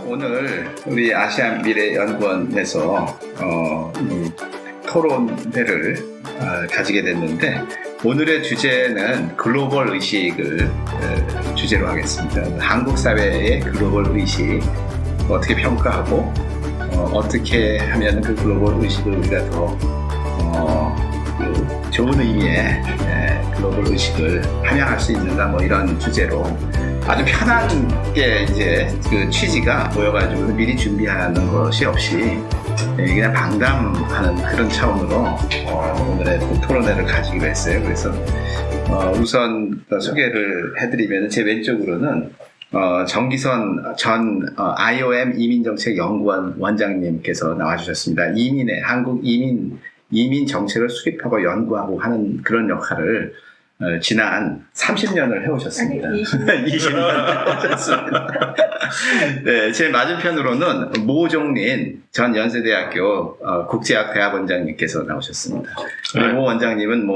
오늘 우리 아시안 미래연구원에서 이 토론회를 가지게 됐는데 오늘의 주제는 글로벌 의식을 주제로 하겠습니다. 한국 사회의 글로벌 의식 어떻게 평가하고 어떻게 하면 그 글로벌 의식을 우리가 더 좋은 의미의 글로벌 의식을 함양할 수 있는가 뭐 이런 주제로 아주 편하게 이제 그 취지가 보여가지고 미리 준비하는 것이 없이 그냥 방담하는 그런 차원으로 오늘의 토론회를 가지기로 했어요. 그래서 우선 소개를 해드리면 제 왼쪽으로는 정기선 전 IOM 이민정책연구원 원장님께서 나와주셨습니다. 한국 이민 정책을 수립하고 연구하고 하는 그런 역할을 지난 30년을 해오셨습니다. 아니, 20년 해오셨습니다. 네, 제 맞은편으로는 모종린 전 연세대학교 국제학 대학원장님께서 나오셨습니다. 우리 모 원장님은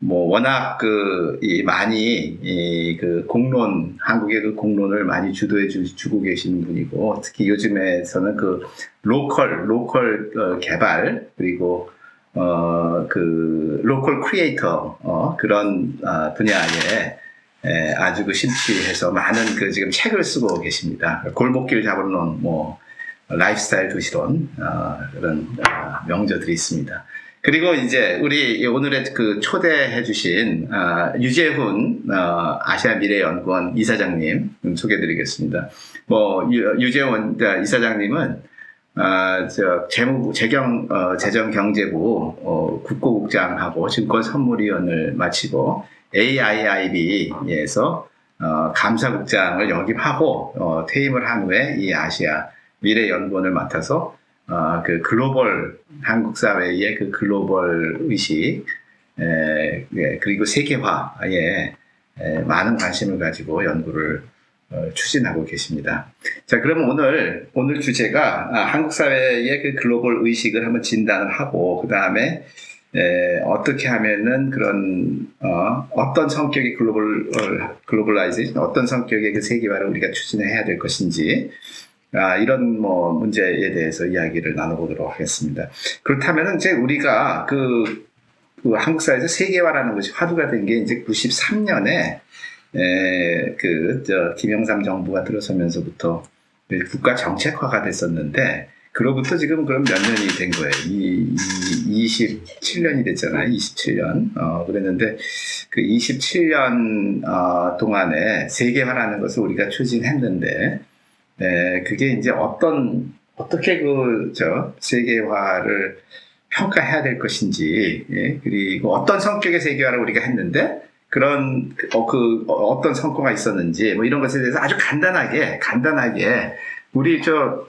워낙 많이 한국의 그 공론을 많이 주도해 주고 계시는 분이고, 특히 요즘에서는 그 로컬 개발, 그리고 로컬 크리에이터, 그런 분야에 아주 심취해서 많은 지금 책을 쓰고 계십니다. 골목길 잡으론, 라이프스타일 도시론, 그런 명저들이 있습니다. 그리고 이제 우리 오늘의 초대해주신 유재훈 아시아 미래연구원 이사장님 소개해드리겠습니다. 유재훈 이사장님은 재정경제부 국고국장하고 증권선물위원을 마치고 AIIB에서 감사국장을 역임하고 퇴임을 한 후에 이 아시아 미래연구원을 맡아서 한국 사회의 그 글로벌 의식, 그리고 세계화에 많은 관심을 가지고 연구를 추진하고 계십니다. 자, 그러면 오늘 주제가 한국 사회의 그 글로벌 의식을 한번 진단을 하고, 그 다음에 어떻게 하면은 어떤 성격의 글로벌라이제이션, 어떤 성격의 그 세계화를 우리가 추진해야 될 것인지, 이런 문제에 대해서 이야기를 나눠보도록 하겠습니다. 그렇다면은 이제 우리가 한국 사회에서 세계화라는 것이 화두가 된 게 이제 93년에 김영삼 정부가 들어서면서부터 국가 정책화가 됐었는데, 그로부터 지금 그럼 몇 년이 된 거예요? 27년이 됐잖아요. 27년. 그랬는데, 그 27년 동안에 세계화라는 것을 우리가 추진했는데, 그게 이제 어떻게 세계화를 평가해야 될 것인지, 그리고 어떤 성격의 세계화를 우리가 했는데, 어떤 성과가 있었는지, 이런 것에 대해서 아주 간단하게, 우리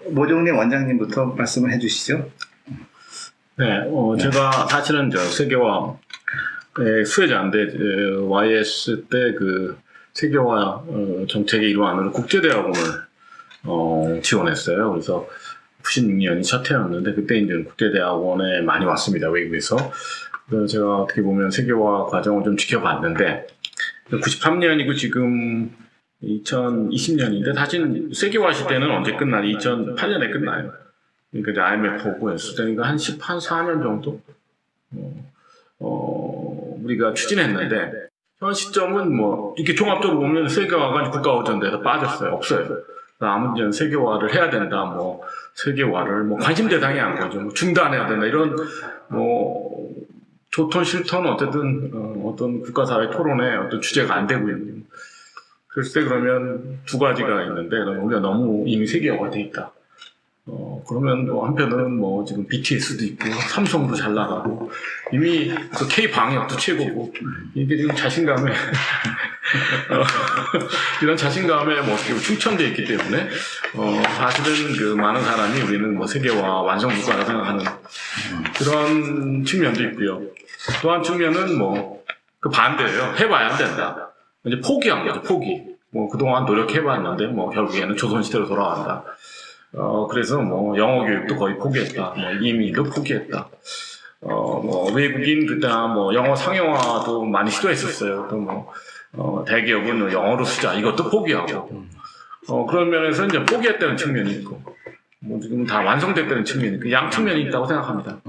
모종린 원장님부터 말씀을 해 주시죠. 네, 제가 사실은 세계화의 수혜자인데, YS 때 세계화 정책의 일환으로 국제대학원을 지원했어요. 그래서 96년이 첫 해였는데, 그때 이제 국제대학원에 많이 왔습니다, 외국에서. 그래서 제가 어떻게 보면 세계화 과정을 좀 지켜봤는데, 93년이고 지금 2020년인데, 사실 세계화 시대는 언제 끝나니? 2008년에 끝나요. 그러니까 이제 IMF 오고 했을 때니까 한 14년 정도 우리가 추진했는데, 현 시점은 이렇게 종합적으로 보면 세계화가 국가호전돼서 빠졌어요. 없어요. 아무튼 세계화를 해야 된다, 세계화를 관심 대상이 안 거죠. 중단해야 된다, 이런 좋던 싫던 어쨌든 어떤 국가사회 토론에 어떤 주제가 안 되고 있는. 글쎄, 그러면 두 가지가 있는데, 우리가 너무 이미 세계화가 돼 있다. 그러면 한편으로는 지금 BTS도 있고 삼성도 잘 나가고 이미 K-방역도 최고고, 이게 지금 자신감에 이런 자신감에 충천되어 있기 때문에 사실은 많은 사람이 우리는 세계화 완성 국가라 생각하는 그런 측면도 있고요. 또 한 측면은 반대예요. 해봐야 안 된다. 이제 포기한 거죠. 포기. 그동안 노력해봤는데 결국에는 조선시대로 돌아간다. 그래서 영어 교육도 거의 포기했다. 이민도 포기했다. 외국인 그다음 영어 상용화도 많이 시도했었어요. 또 대기업은 영어로 쓰자, 이것도 포기하고. 그런 면에서 이제 포기했다는 측면이 있고, 뭐 지금 다 완성됐다는 측면이 있고, 양 측면이 있다고 생각합니다.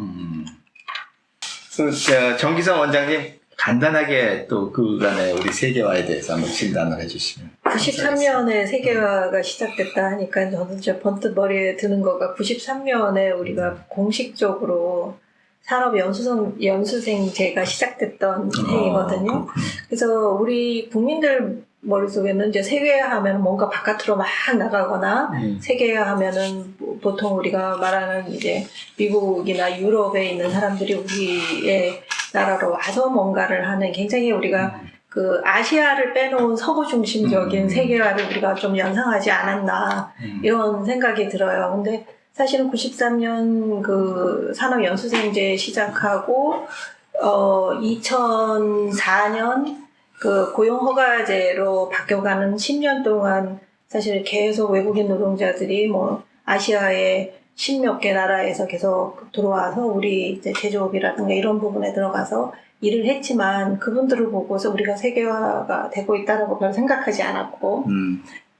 정기성 원장님 간단하게 또 그간의 우리 세계화에 대해서 한번 진단을 해주시면. 93년에 세계화가 시작됐다 하니까 저는 이제 번뜩 머리에 드는 거가 93년에 우리가 공식적으로 산업연수생제가 시작됐던 해이거든요. 그래서 우리 국민들 머릿속에는 이제 세계화하면 뭔가 바깥으로 막 나가거나 세계화하면은 보통 우리가 말하는 이제 미국이나 유럽에 있는 사람들이 우리의 나라로 와서 뭔가를 하는 굉장히 우리가 그 아시아를 빼놓은 서구 중심적인 세계화를 우리가 좀 연상하지 않았나 이런 생각이 들어요. 근데 사실은 93년 그 산업연수생제 시작하고 2004년 그 고용허가제로 바뀌어가는 10년 동안 사실 계속 외국인 노동자들이 뭐 아시아의 10몇 개 나라에서 계속 들어와서 우리 이제 제조업이라든가 이런 부분에 들어가서 일을 했지만 그분들을 보고서 우리가 세계화가 되고 있다라고 별 생각하지 않았고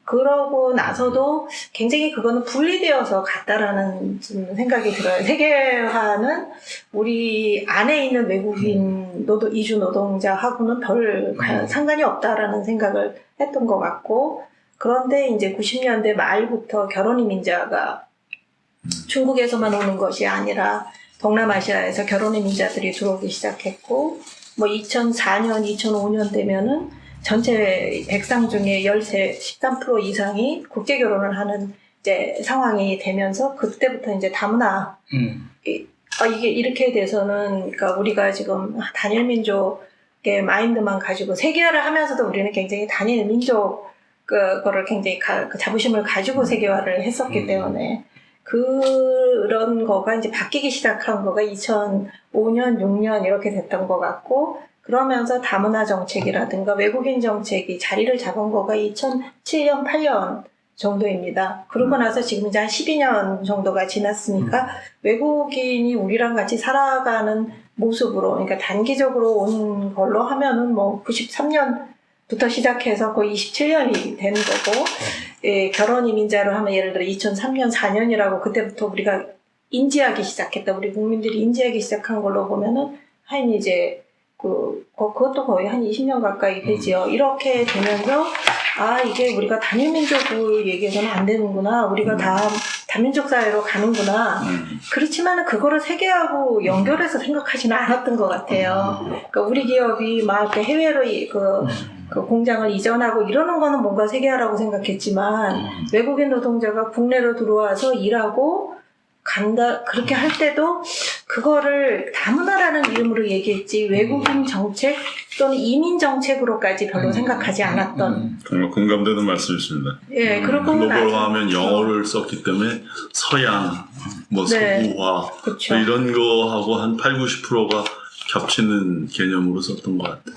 그러고 나서도 굉장히 그거는 분리되어서 갔다라는 좀 생각이 들어요. 세계화는 우리 안에 있는 외국인 이주 노동자하고는 별 상관이 없다라는 생각을 했던 것 같고 그런데 이제 90년대 말부터 결혼 이민자가 중국에서만 오는 것이 아니라 동남아시아에서 결혼 이민자들이 들어오기 시작했고 뭐 2004년, 2005년 되면은 전체 백상 중에 13% 이상이 국제 결혼을 하는 이제 상황이 되면서 그때부터 이제 다문화 이게 이렇게 돼서는 그러니까 우리가 지금 단일 민족의 마인드만 가지고 세계화를 하면서도 우리는 굉장히 단일 민족 그거를 굉장히 그 자부심을 가지고 세계화를 했었기 때문에 그런 거가 이제 바뀌기 시작한 거가 2005년, 6년 이렇게 됐던 것 같고 그러면서 다문화 정책이라든가 외국인 정책이 자리를 잡은 거가 2007년, 8년 정도입니다. 그러고 나서 지금 이제 한 12년 정도가 지났으니까 외국인이 우리랑 같이 살아가는 모습으로, 그러니까 단기적으로 온 걸로 하면은 뭐 93년부터 시작해서 거의 27년이 된 거고, 예, 결혼 이민자로 하면 예를 들어 2003년, 4년이라고 그때부터 우리가 인지하기 시작했다. 우리 국민들이 인지하기 시작한 걸로 보면은 한 이제 그것도 거의 한 20년 가까이 되지요. 이렇게 되면서, 이게 우리가 단일민족을 얘기해서는 안 되는구나. 우리가 다 다민족 사회로 가는구나. 그렇지만 그거를 세계하고 연결해서 생각하지는 않았던 것 같아요. 그러니까 우리 기업이 막 이렇게 해외로 그 공장을 이전하고 이러는 거는 뭔가 세계화라고 생각했지만, 외국인 노동자가 국내로 들어와서 일하고, 간다 그렇게 할 때도 그거를 다문화라는 이름으로 얘기했지 외국인 정책 또는 이민 정책으로까지 별로 생각하지 않았던 정말 공감되는 말씀이십니다. 예, 그리고 글로벌화하면 영어를 썼기 때문에 서양, 뭐 서구화 그쵸. 이런 거하고 한 80~90%가 겹치는 개념으로 썼던 것 같아요.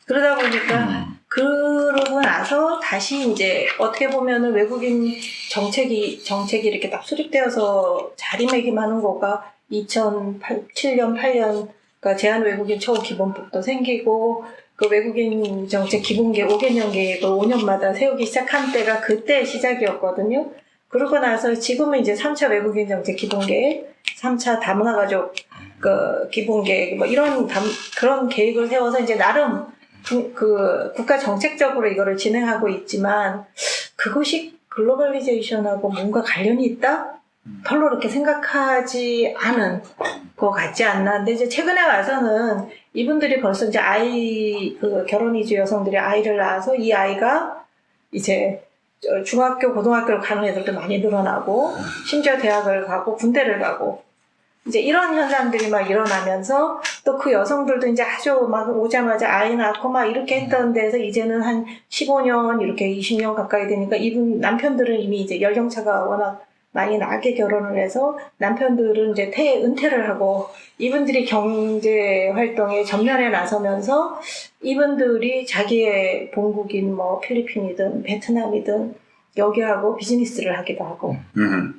그러다 보니까 그러고 나서 다시 이제 어떻게 보면은 외국인 정책이 이렇게 딱 수립되어서 자리매김하는 거가 2007년, 8년 그러니까 제한 외국인 처우 기본법도 생기고 그 외국인 정책 기본계획 5개년 계획을 5년마다 세우기 시작한 때가 그때 시작이었거든요. 그러고 나서 지금은 이제 3차 외국인 정책 기본계획, 3차 다문화 가족 그 기본계획 뭐 이런 그런 계획을 세워서 이제 나름 그 국가 정책적으로 이거를 진행하고 있지만 그것이 글로벌리제이션하고 뭔가 관련이 있다? 별로 그렇게 생각하지 않은 것 같지 않나. 근데 이제 최근에 와서는 이분들이 벌써 이제 그 결혼 이주 여성들이 아이를 낳아서 이 아이가 이제 중학교, 고등학교를 가는 애들도 많이 늘어나고 심지어 대학을 가고 군대를 가고 이제 이런 현상들이 막 일어나면서 또 그 여성들도 이제 아주 막 오자마자 아이 낳고 막 이렇게 했던 데서 이제는 한 15년 이렇게 20년 가까이 되니까 이분 남편들은 이미 이제 연령차가 워낙 많이 나게 결혼을 해서 남편들은 이제 은퇴를 하고 이분들이 경제 활동에 전면에 나서면서 이분들이 자기의 본국인 뭐 필리핀이든 베트남이든 여기하고 비즈니스를 하기도 하고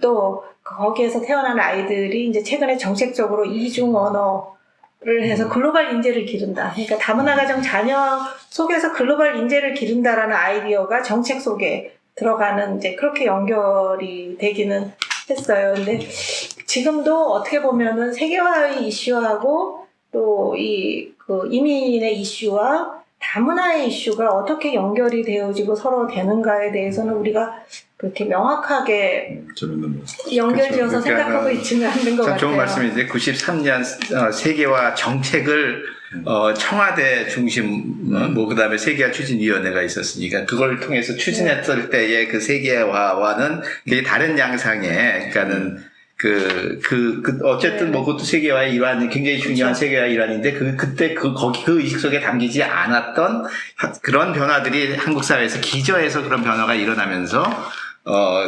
또 거기에서 태어난 아이들이 이제 최근에 정책적으로 이중 언어를 해서 글로벌 인재를 기른다. 그러니까 다문화 가정 자녀 속에서 글로벌 인재를 기른다라는 아이디어가 정책 속에 들어가는 이제 그렇게 연결이 되기는 했어요. 근데 지금도 어떻게 보면은 세계화의 이슈하고 또 그 이민의 이슈와 다문화의 이슈가 어떻게 연결이 되어지고 서로 되는가에 대해서는 우리가 그렇게 명확하게 재밌는 거. 연결지어서 그렇죠. 생각하고 그러니까 있지는 않는 것 참 같아요. 좋은 말씀인데 93년 세계화 정책을 청와대 중심 뭐 그다음에 세계화 추진위원회가 있었으니까 그걸 통해서 추진했을 때의 그 세계화와는 되게 다른 양상의 그러니까는 어쨌든 뭐 그것도 세계화의 일환이 굉장히 중요한 그렇죠. 세계화의 일환인데 그때 그 의식 속에 담기지 않았던 그런 변화들이 한국 사회에서 기저에서 그런 변화가 일어나면서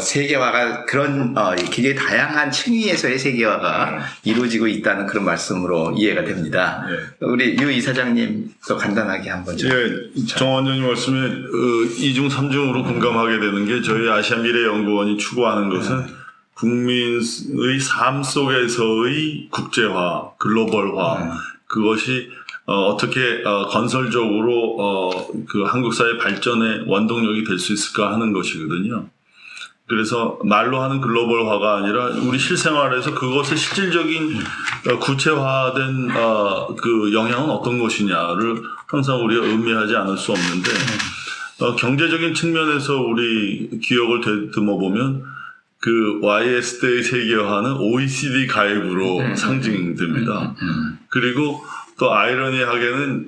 세계화가 그런 굉장히 다양한 층위에서의 세계화가 이루어지고 있다는 그런 말씀으로 이해가 됩니다. 우리 유 이사장님 또 간단하게 한번 좀. 예, 정 원장님 말씀에 2중 3중으로 공감하게 되는 게 저희 아시아 미래연구원이 추구하는 것은 국민의 삶 속에서의 국제화, 글로벌화 그것이 어떻게 건설적으로 그 한국 사회 발전의 원동력이 될 수 있을까 하는 것이거든요. 그래서 말로 하는 글로벌화가 아니라 우리 실생활에서 그것의 실질적인 구체화된 그 영향은 어떤 것이냐를 항상 우리가 의미하지 않을 수 없는데 경제적인 측면에서 우리 기억을 되듬어 보면 그 YS대의 세계화는 OECD 가입으로 상징됩니다. 그리고 또 아이러니하게는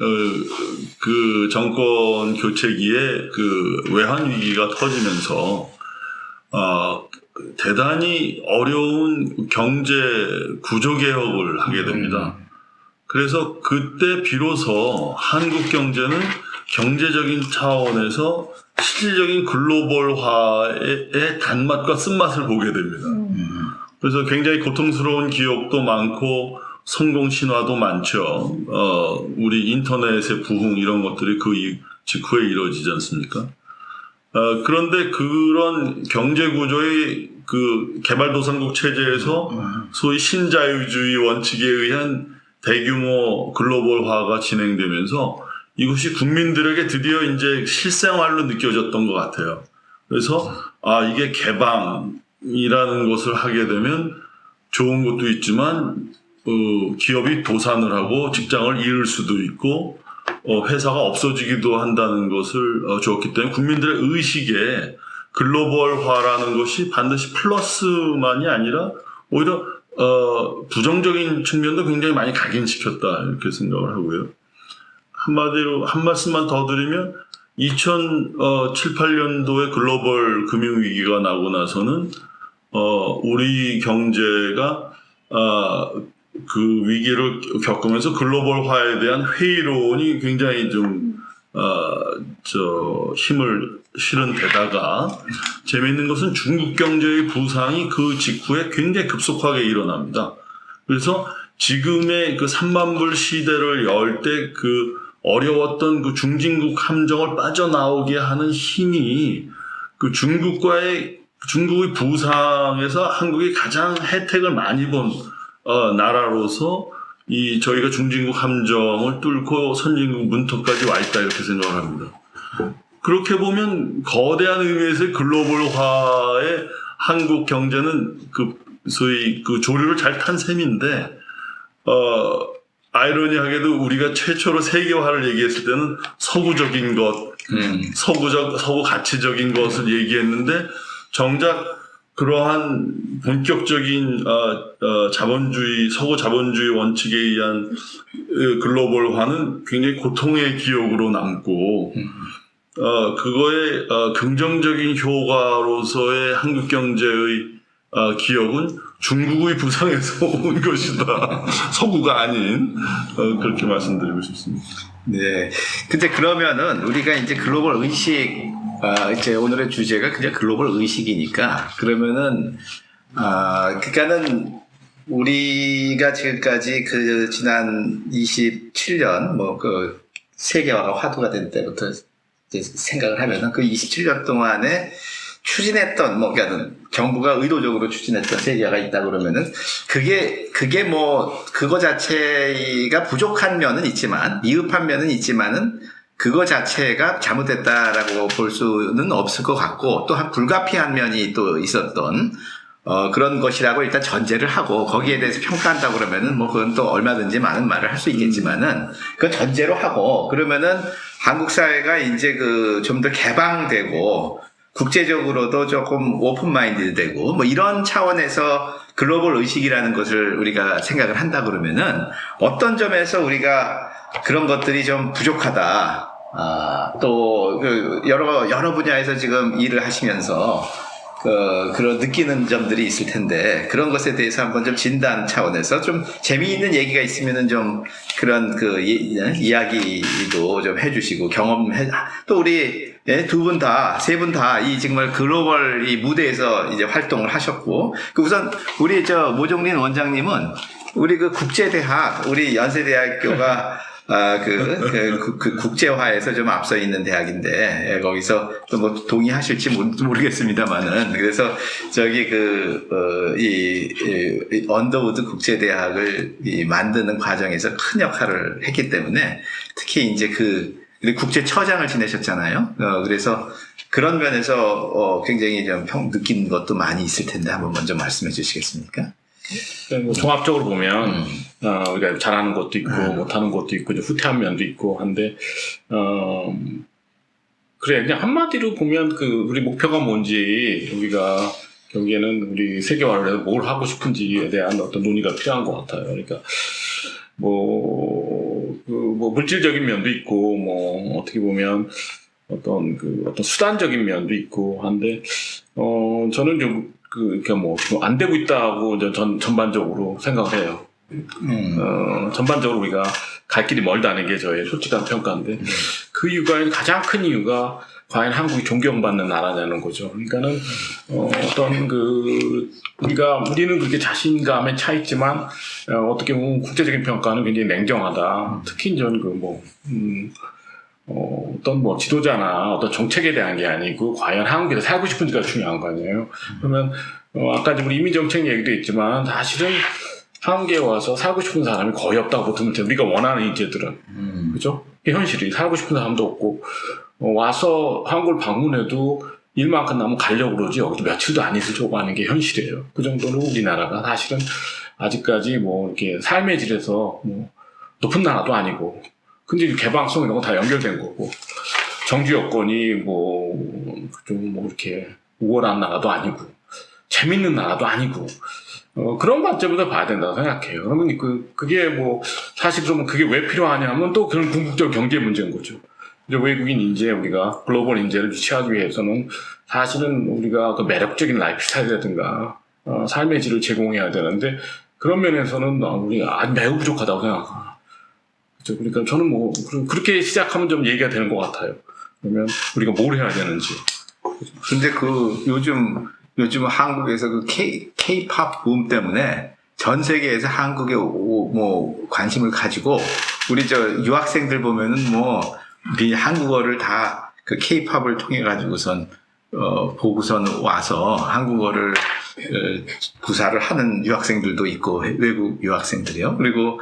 그 정권 교체기에 그 외환 위기가 터지면서 대단히 어려운 경제 구조 개혁을 하게 됩니다. 그래서 그때 비로소 한국 경제는 경제적인 차원에서 실질적인 글로벌화의 단맛과 쓴맛을 보게 됩니다. 그래서 굉장히 고통스러운 기억도 많고 성공 신화도 많죠. 우리 인터넷의 부흥 이런 것들이 그 직후에 이루어지지 않습니까? 그런데 그런 경제 구조의 그 개발도상국 체제에서 소위 신자유주의 원칙에 의한 대규모 글로벌화가 진행되면서 이것이 국민들에게 드디어 이제 실생활로 느껴졌던 것 같아요. 그래서 이게 개방이라는 것을 하게 되면 좋은 것도 있지만 기업이 도산을 하고 직장을 잃을 수도 있고 회사가 없어지기도 한다는 것을 주었기 때문에 국민들의 의식에 글로벌화라는 것이 반드시 플러스만이 아니라 오히려 부정적인 측면도 굉장히 많이 각인시켰다 이렇게 생각을 하고요. 한마디로 한 말씀만 더 드리면 2007, 8년도에 글로벌 금융위기가 나고 나서는 우리 경제가 그 위기를 겪으면서 글로벌화에 대한 회의론이 굉장히 좀 힘을 실은 데다가 재미있는 것은 중국 경제의 부상이 그 직후에 굉장히 급속하게 일어납니다. 그래서 지금의 그 3만 불 시대를 열 때 그 어려웠던 그 중진국 함정을 빠져나오게 하는 힘이 그 중국의 부상에서 한국이 가장 혜택을 많이 본 나라로서 저희가 중진국 함정을 뚫고 선진국 문턱까지 와 있다 이렇게 생각을 합니다. 그렇게 보면 거대한 의미에서의 글로벌화의 한국 경제는 소위 그 조류를 잘 탄 셈인데 아이러니하게도 우리가 최초로 세계화를 얘기했을 때는 서구적인 것, 서구 가치적인 것을 얘기했는데 정작 그러한 본격적인 서구 자본주의 원칙에 의한 글로벌화는 굉장히 고통의 기억으로 남고 그거의 긍정적인 효과로서의 한국 경제의 기억은 중국의 부상에서 온 것이다. 서구가 아닌 그렇게 말씀드리고 싶습니다. 네. 근데 그러면은 우리가 이제 글로벌 의식 이제 오늘의 주제가 그냥 글로벌 의식이니까 그러면은 그러니까는 우리가 지금까지 그 지난 27년 뭐 그 세계화가 화두가 된 때부터 이제 생각을 하면은 그 27년 동안에 추진했던 그러니까 정부가 의도적으로 추진했던 세계화가 있다 그러면은 그게 뭐 그거 자체가 부족한 면은 있지만 미흡한 면은 있지만은 그거 자체가 잘못됐다라고 볼 수는 없을 것 같고 또한 불가피한 면이 또 있었던 그런 것이라고 일단 전제를 하고 거기에 대해서 평가한다고 그러면은 뭐 그건 또 얼마든지 많은 말을 할 수 있겠지만은 그 전제로 하고 그러면은 한국 사회가 이제 그 좀 더 개방되고 국제적으로도 조금 오픈 마인드 되고 뭐 이런 차원에서 글로벌 의식이라는 것을 우리가 생각을 한다 그러면은 어떤 점에서 우리가 그런 것들이 좀 부족하다. 또 여러 분야에서 지금 일을 하시면서 그런 느끼는 점들이 있을 텐데 그런 것에 대해서 한번 좀 진단 차원에서 좀 재미있는 얘기가 있으면은 좀 그런 이야기도 좀 해주시고 또 우리 두 분 다, 세 분 다 이 정말 글로벌 이 무대에서 이제 활동을 하셨고 우선 우리 모종린 원장님은 우리 그 국제대학 우리 연세대학교가 국제화에서 좀 앞서 있는 대학인데, 거기서 또 뭐 동의하실지 모르겠습니다만은, 그래서 이 언더우드 국제대학을 만드는 과정에서 큰 역할을 했기 때문에, 특히 이제 국제처장을 지내셨잖아요. 그래서 그런 면에서 굉장히 좀 느낀 것도 많이 있을 텐데, 한번 먼저 말씀해 주시겠습니까? 뭐 종합적으로 보면 우리가 잘하는 것도 있고 못하는 것도 있고 이제 후퇴한 면도 있고 한데 그래 그냥 한마디로 보면 우리 목표가 뭔지 우리가 결국에는 우리 세계화를 해서 뭘 하고 싶은지에 대한 어떤 논의가 필요한 것 같아요. 그러니까 뭐 물질적인 면도 있고 뭐 어떻게 보면 어떤 수단적인 면도 있고 한데 저는 좀 안 되고 있다고 전반적으로 생각을 해요. 전반적으로 우리가 갈 길이 멀다는 게 저의 솔직한 평가인데, 그 이유가, 가장 큰 이유가 과연 한국이 존경받는 나라냐는 거죠. 그러니까는, 우리는 그렇게 자신감에 차 있지만, 어떻게 보면 국제적인 평가는 굉장히 냉정하다. 특히 저는 지도자나 어떤 정책에 대한 게 아니고, 과연 한국에서 살고 싶은지가 중요한 거 아니에요. 그러면, 아까 우리 이민정책 얘기도 있지만, 사실은 한국에 와서 살고 싶은 사람이 거의 없다고 보면 돼요. 우리가 원하는 인재들은. 그죠? 이게 현실이. 살고 싶은 사람도 없고, 와서 한국을 방문해도 일만큼 나면 가려고 그러지, 여기도 며칠도 안 있으려고 하는 게 현실이에요. 그 정도로 우리나라가 사실은 아직까지 이렇게 삶의 질에서 높은 나라도 아니고, 근데 개방성 이런 거 다 연결된 거고, 정규 여건이 이렇게 우월한 나라도 아니고, 재밌는 나라도 아니고, 그런 관점에서 봐야 된다고 생각해요. 그러면 그게 사실 그러면 그게 왜 필요하냐면 또 그런 궁극적 경제 문제인 거죠. 이제 외국인 인재, 우리가 글로벌 인재를 유치하기 위해서는 사실은 우리가 매력적인 라이프 스타일이라든가, 삶의 질을 제공해야 되는데, 그런 면에서는 우리가 아주 매우 부족하다고 생각합니다. 그러니까 저는 그렇게 시작하면 좀 얘기가 되는 것 같아요. 그러면 우리가 뭘 해야 되는지. 근데 요즘 한국에서 K-팝 붐 때문에 전 세계에서 한국에 관심을 가지고 우리 유학생들 보면은 한국어를 다 K-팝을 통해 가지고선 보고선 와서 한국어를 구사를 하는 유학생들도 있고 외국 유학생들이요. 그리고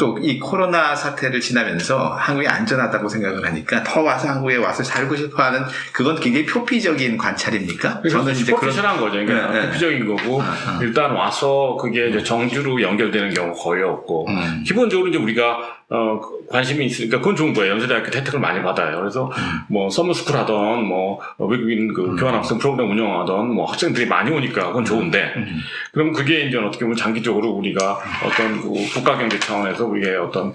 또 이 코로나 사태를 지나면서 한국이 안전하다고 생각을 하니까 더 와서 한국에 와서 살고 싶어하는 그건 굉장히 표피적인 관찰입니까? 저는 이제 표피적인 거죠. 그러니까 표피적인 거고 일단 와서 그게 이제 정규로 연결되는 경우 거의 없고 기본적으로 이제 우리가 관심이 있으니까 그건 좋은 거예요. 연세대학교 혜택을 많이 받아요. 그래서 서머스쿨 하던 외국인 교환학생 프로그램 운영하던 학생들이 많이 오니까 그건 좋은데 그럼 그게 이제 어떻게 보면 장기적으로 우리가 어떤 국가 경제 차원에서 우리의 어떤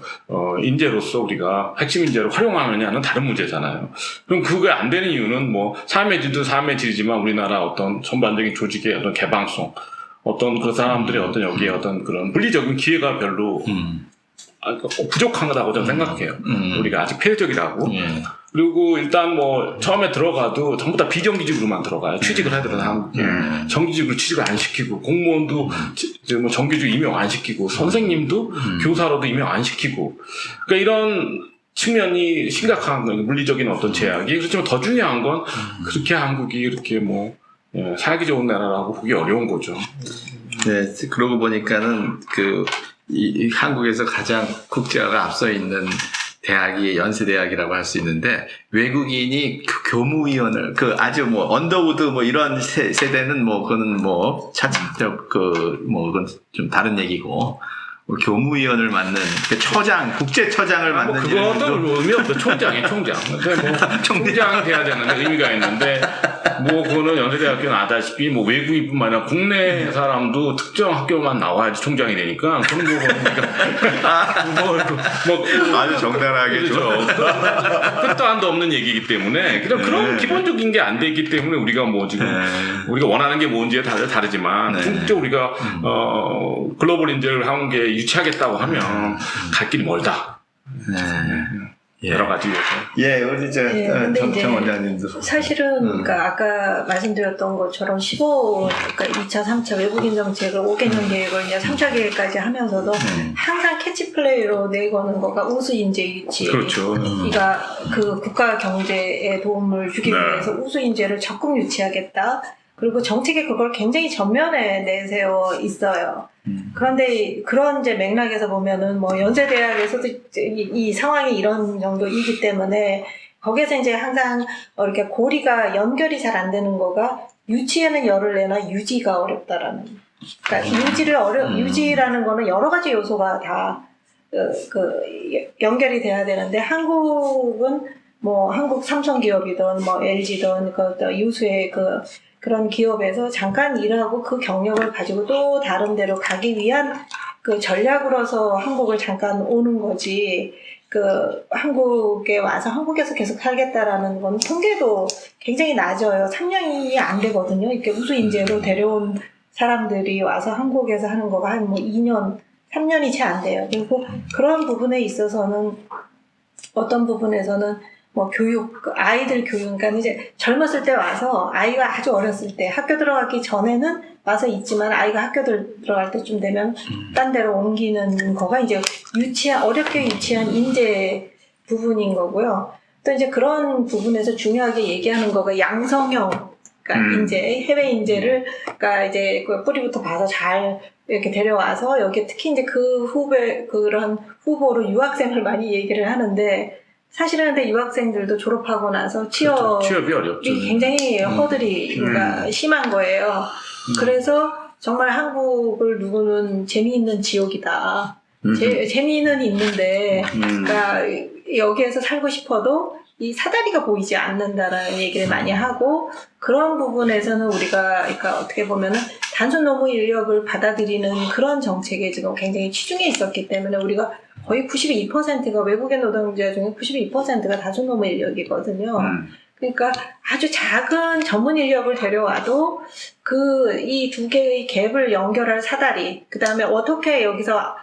인재로서 우리가 핵심 인재로 활용하느냐는 다른 문제잖아요. 그럼 그게 안 되는 이유는 삶의 질도 삶의 질이지만 우리나라 어떤 전반적인 조직의 어떤 개방성, 어떤 그 사람들의 어떤 여기에 어떤 그런 물리적인 기회가 별로 부족한 거라고 저는 생각해요. 우리가 아직 폐쇄적이라고. 그리고 일단 처음에 들어가도 전부 다 비정규직으로만 들어가요. 취직을 하더라도 한국에. 정규직으로 취직을 안 시키고, 공무원도 정규직 임용 안 시키고, 선생님도 교사로도 임용 안 시키고. 그러니까 이런 측면이 심각한 거예요. 물리적인 어떤 제약이. 그렇지만 더 중요한 건 그렇게 한국이 이렇게 살기 좋은 나라라고 보기 어려운 거죠. 네, 그러고 보니까는 이 한국에서 가장 국제화가 앞서 있는 대학이 연세대학이라고 할 수 있는데 외국인이 그 교무위원을 그 아주 뭐 언더우드 뭐 이런 세대는 뭐 그거는 뭐 차치적 그 뭐 그건 좀 다른 얘기고 교무위원을 맡는 그 처장 국제처장을 뭐 맡는 그것도 의미 없어. 총장이 총장. 근데 뭐 총장이 돼야 되는데 의미가 있는데 뭐 그거는 연세대학교는 아다시피 뭐 외국인뿐만 아니라 국내 사람도 특정 학교만 나와야지 총장이 되니까 그런 뭐 아주 정당하게 그렇죠. 끝도 한도 없는 얘기이기 때문에 그런 기본적인 게 안 돼 있기 때문에 우리가 뭐 지금 우리가 원하는 게 뭔지에 다르지만 궁극적으로 우리가 글로벌 인재를 한 게 유치하겠다고 하면 갈 길이 멀다. 여러 가지 요소. 예, 우리 근데 이제 정 원장님도 사실은 그러니까 아까 말씀드렸던 것처럼 그러니까 2차, 3차 외국인 정책을 5개년 계획을 이제 3차 계획까지 하면서도 항상 캐치플레이로 내거는 거가 우수 인재 유치. 그렇죠. 그러니까 그 국가 경제에 도움을 주기 위해서 우수 인재를 적극 유치하겠다. 그리고 정책에 그걸 굉장히 전면에 내세워 있어요. 그런데 그런 이제 맥락에서 보면은 뭐 연세대학에서도 이 상황이 이런 정도이기 때문에 거기에서 이제 항상 이렇게 고리가 연결이 잘 안 되는 거가 유치에는 열을 내나 유지가 어렵다라는. 그러니까 유지라는 거는 여러 가지 요소가 다 연결이 돼야 되는데 한국은 뭐 한국 삼성 기업이든 뭐 LG든 유수의 그런 기업에서 잠깐 일하고 그 경력을 가지고 또 다른 데로 가기 위한 그 전략으로서 한국을 잠깐 오는 거지. 한국에 와서 한국에서 계속 살겠다라는 건 통계도 굉장히 낮아요. 3년이 안 되거든요. 이렇게 우수 인재로 데려온 사람들이 와서 한국에서 하는 거가 한 뭐 2년, 3년이 채 안 돼요. 그리고 그런 부분에 있어서는 어떤 부분에서는 뭐 아이들 교육, 그러니까 이제 젊었을 때 와서 아이가 아주 어렸을 때 학교 들어가기 전에는 와서 있지만 아이가 학교 들어갈 때쯤 되면 딴 데로 옮기는 거가 이제 어렵게 유치한 인재 부분인 거고요. 또 이제 그런 부분에서 중요하게 얘기하는 거가 양성형, 그러니까 해외 인재를, 그러니까 이제 그 뿌리부터 봐서 잘 이렇게 데려와서 여기 특히 이제 그런 후보로 유학생을 많이 얘기를 하는데 사실은 근데 유학생들도 졸업하고 나서 취업이 어렵죠. 굉장히 허들이 심한 거예요. 그래서 정말 한국을 누구는 재미있는 지옥이다. 재미는 있는데, 그러니까 여기에서 살고 싶어도 이 사다리가 보이지 않는다라는 얘기를 많이 하고 그런 부분에서는 우리가 그러니까 어떻게 보면은 단순 노무 인력을 받아들이는 그런 정책에 지금 굉장히 치중해 있었기 때문에 우리가 거의 92%가 외국인 노동자 중에 92%가 단순 노무 인력이거든요. 그러니까 아주 작은 전문 인력을 데려와도 이 두 개의 갭을 연결할 사다리, 그 다음에 어떻게 여기서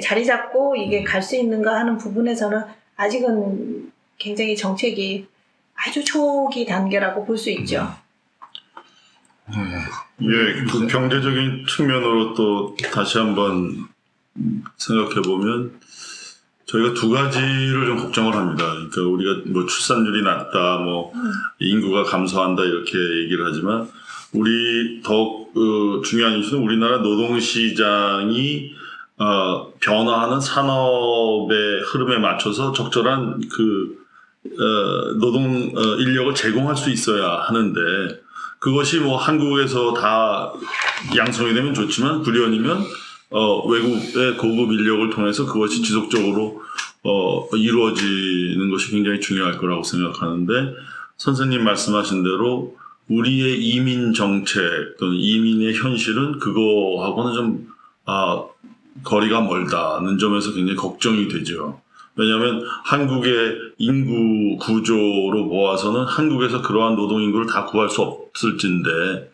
자리 잡고 이게 갈 수 있는가 하는 부분에서는 아직은 굉장히 정책이 아주 초기 단계라고 볼 수 있죠. 예, 그 경제적인 측면으로 또 다시 한번 생각해 보면 저희가 두 가지를 좀 걱정을 합니다. 그러니까 우리가 뭐 출산율이 낮다, 뭐 인구가 감소한다 이렇게 얘기를 하지만 우리 더 중요한 이슈는 우리나라 노동시장이 변화하는 산업의 흐름에 맞춰서 적절한 노동 인력을 제공할 수 있어야 하는데 그것이 뭐 한국에서 다 양성이 되면 좋지만 불연이면 외국의 고급 인력을 통해서 그것이 지속적으로 이루어지는 것이 굉장히 중요할 거라고 생각하는데 선생님 말씀하신 대로 우리의 이민 정책 또는 이민의 현실은 그거하고는 좀 거리가 멀다는 점에서 굉장히 걱정이 되죠. 왜냐하면 한국의 인구 구조로 모아서는 한국에서 그러한 노동 인구를 다 구할 수 없을진데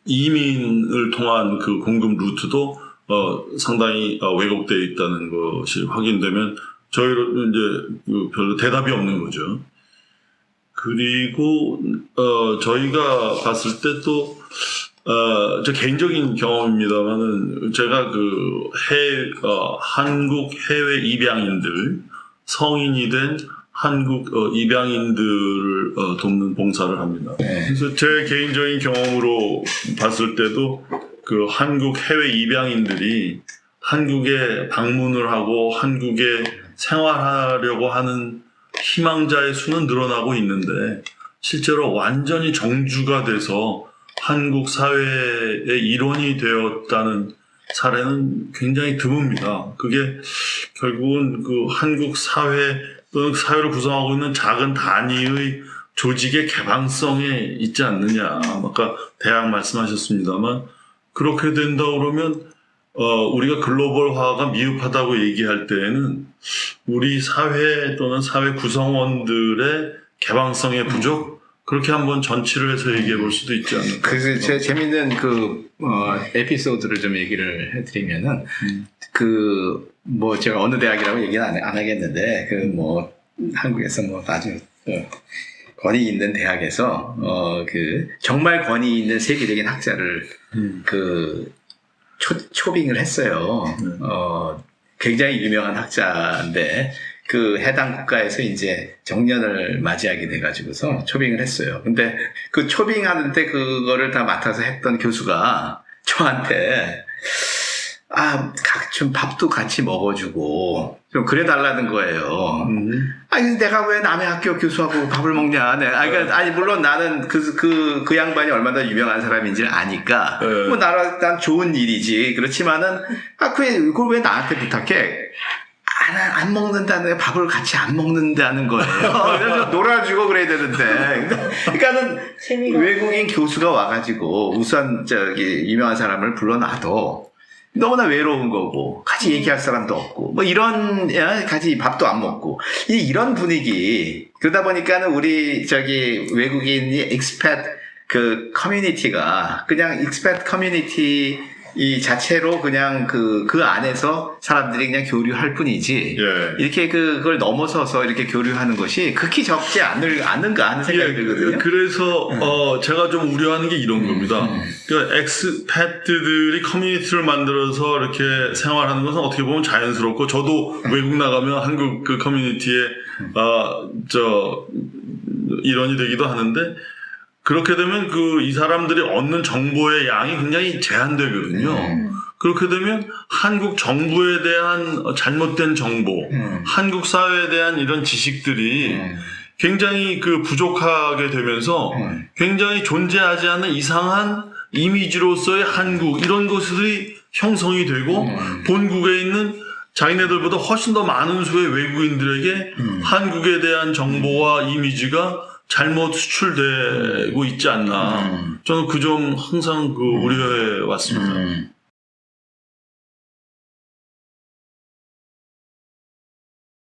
이민을 통한 그 공급 루트도 상당히 왜곡되어 있다는 것이 확인되면 저희는 이제 별로 대답이 없는 거죠. 그리고 저희가 봤을 때 또 제 개인적인 경험입니다만은 제가 한국 해외 입양인들 성인이 된 한국 입양인들을 돕는 봉사를 합니다. 그래서 제 개인적인 경험으로 봤을 때도 그 한국 해외 입양인들이 한국에 방문을 하고 한국의 생활하려고 하는 희망자의 수는 늘어나고 있는데 실제로 완전히 정주가 돼서 한국 사회의 일원이 되었다는 사례는 굉장히 드뭅니다. 그게 결국은 그 한국 사회 또는 사회를 구성하고 있는 작은 단위의 조직의 개방성에 있지 않느냐. 아까 대학 말씀하셨습니다만 그렇게 된다 그러면 우리가 글로벌화가 미흡하다고 얘기할 때에는 우리 사회 또는 사회 구성원들의 개방성의 부족 그렇게 한번 전치를 해서 얘기해 볼 수도 있지 않을까. 그래서 제가 재밌는 에피소드를 좀 얘기를 해드리면은 제가 어느 대학이라고 얘기는 안 하겠는데 한국에서 아주 권위 있는 대학에서 정말 권위 있는 세계적인 학자를 초빙을 했어요. 굉장히 유명한 학자인데 해당 국가에서 이제 정년을 맞이하게 돼가지고서 초빙을 했어요. 근데 그 초빙하는데 그거를 다 맡아서 했던 교수가 저한테 좀 밥도 같이 먹어주고 좀 그래달라는 거예요. 아니 내가 왜 남의 학교 교수하고 밥을 먹냐? 물론 나는 그 양반이 얼마나 유명한 사람인지를 아니까 난 좋은 일이지. 그렇지만은 그걸 왜 나한테 부탁해? 안 먹는다는 밥을 같이 안 먹는다는 거예요. 그래서 놀아주고 그래야 되는데. 그러니까는 외국인 교수가 와가지고 우선 유명한 사람을 불러놔도 너무나 외로운 거고 같이 얘기할 사람도 없고 이런 같이 밥도 안 먹고 이런 분위기 그러다 보니까는 우리 외국인이 익스팻 커뮤니티가 그냥 익스팻 커뮤니티 이 자체로 그냥 그 안에서 사람들이 그냥 교류할 뿐이지 이렇게 그걸 넘어서서 이렇게 교류하는 것이 극히 적지 않는가 하는 생각이 들거든요. 그래서 제가 좀 우려하는 게 이런 겁니다. 그러니까 엑스패트들이 커뮤니티를 만들어서 이렇게 생활하는 것은 어떻게 보면 자연스럽고 저도 외국 나가면 한국 그 커뮤니티에 일원이 되기도 하는데 그렇게 되면 이 사람들이 얻는 정보의 양이 굉장히 제한되거든요. 그렇게 되면 한국 정부에 대한 잘못된 정보, 한국 사회에 대한 이런 지식들이 굉장히 부족하게 되면서 굉장히 존재하지 않는 이상한 이미지로서의 한국 이런 것들이 형성이 되고 본국에 있는 자기네들보다 훨씬 더 많은 수의 외국인들에게 한국에 대한 정보와 이미지가 잘못 수출되고 있지 않나. 저는 그 점 항상 우려해 왔습니다.